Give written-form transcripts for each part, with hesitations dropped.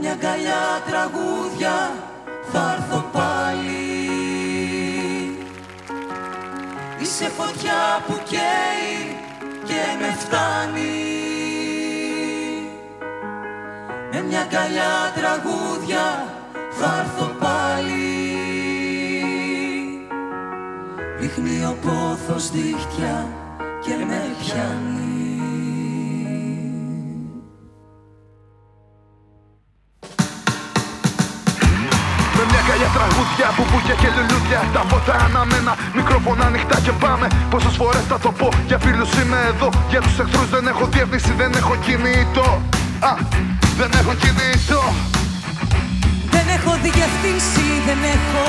μια αγκαλιά τραγούδια θα έρθω πάλι. Είσαι φωτιά που καίει και με φτάνει. Με μια αγκαλιά τραγούδια θα έρθω πάλι. Ρίχνει ο πόθος δίχτυα και με πιάνει. Με μια αγκαλιά τραγούδια, μπουμπούκια και λουλούδια. Τα φώτα αναμένα, μικρόφωνα ανοιχτά και πάμε. Πόσες φορές θα το πω, για φίλους είμαι εδώ. Για τους εχθρούς δεν έχω διεύθυνση, δεν έχω κινητό. Δεν έχω κινητό. Δεν έχω διευθύνση, δεν έχω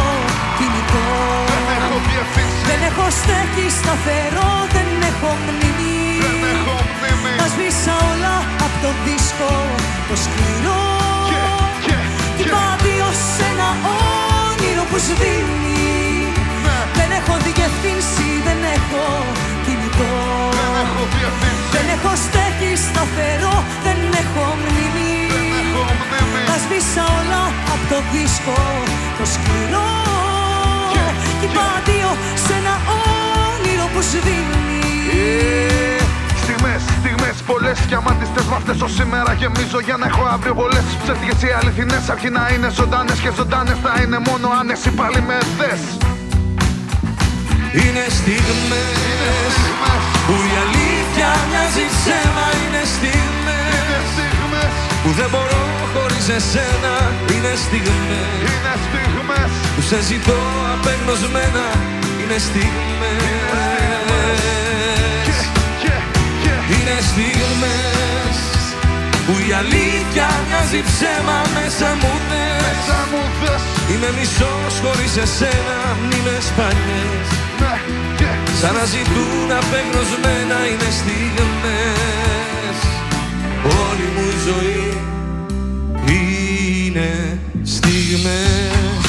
κινητό. Δεν έχω διευθύνση. Δεν έχω στέκει σταθερό, δεν έχω μνήμη. Δεν έχω μνήμη. Τα σβήσα όλα απ' το δίσκο το σκληρό. Κι πάτη ως ένα όνειρο που σβήνει. Δεν έχω διευθύνση, δεν έχω κινητό. Δεν έχω διευθύνση. Δεν έχω στέκει σταθερό, δεν έχω μνήμη. Τα σβήσα όλα απ' το δίσκο το σκληρό. Κι πάω σε ένα όνειρο που σβήνει. Στιγμές πολλές κι αμάτιστες μ' αυτές ως σήμερα γεμίζω για να έχω αύριο πολλές. Ψεύτικες οι αληθινές αρκεί να είναι ζωντανές και ζωντανές θα είναι μόνο αν εσύ πάλι με θες. Είναι στιγμές που η αλήθεια μοιάζει ψέμα. Είναι στιγμές που δεν μπορώ χωρίς εσένα. Είναι στιγμές που σε ζητώ απεγνωσμένα. Είναι στιγμές. Είναι στιγμές που η αλήθεια μοιάζει ψέμα. Μέσα μου δες. Είμαι μισός χωρίς εσένα. Μνήμες παλιές σαν να ζητούν απεγνωσμένα. Είναι στιγμές. Όλη μου η ζωή είναι στιγμές.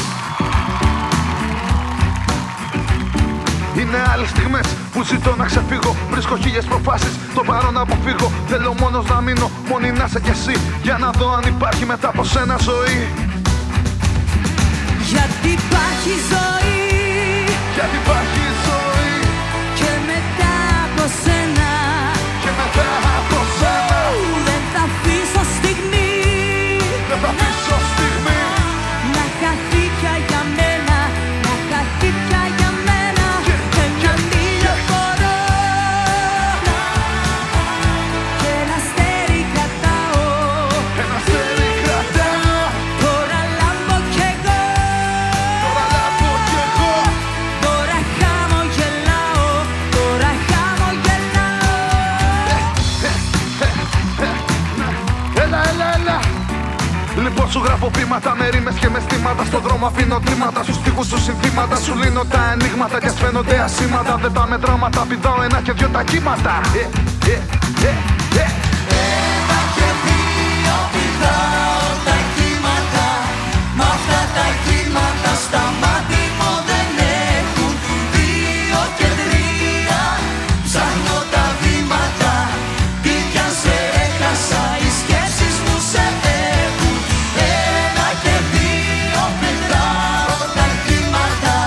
Είναι άλλες στιγμές που ζητώ να ξεφύγω. Βρίσκω χίλιες προφάσεις, το παρόν να αποφύγω. Θέλω μόνος να μείνω, μόνοι να είσαι κι εσύ. Για να δω αν υπάρχει μετά από σένα ζωή. Γιατί υπάρχει ζωή. Γιατί υπάρχει ζωή. Και μετά από σένα. Και μετά από σένα. Δεν θα αφήσω στιγμή. Δεν θα αφήσω στιγμή. Να χαθεί πια για μένα. Να χαθεί πια για μένα. Και να μην λεωφορώ. Και ένα αστέρι κρατάω. Ένα αστέρι κρατάω. Τώρα λάμπω κι εγώ. Τώρα λάμπω κι εγώ. Τώρα χαμογελάω. Τώρα χαμογελάω. Έλα. Λοιπόν σου γράφω ποίηματα με ρήμες και με στήματα. Στον δρόμο αφήνω τμήματα, στους στίχους σου συνθήματα. Σου λύνω τα ενίγματα κι ας φαίνονται ασήματα. Δεν τα μετράματα, πηδάω ένα και δυο τα κύματα. Ένα και δύο πηδάω τα κύματα. Μ' αυτά τα κύματα στα μάτια μου δεν έχουν. Δύο και τρία ψάχνω τα βήματα. Τι κι αν σε έχασα, οι σκέψεις μου σε έχουν. Ένα και δύο πηδάω τα κύματα.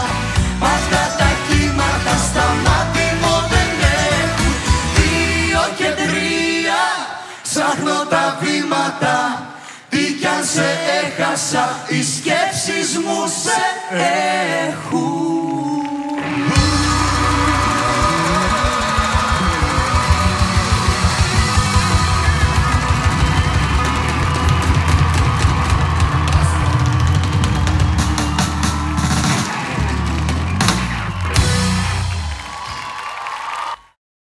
Μ' αυτά τα κύματα στα μάτια μου δεν έχουν. Δύο και τρία ψάχνω τα βήματα. Τι κι αν σε έχασα, οι σκέψεις μου σε έχουν.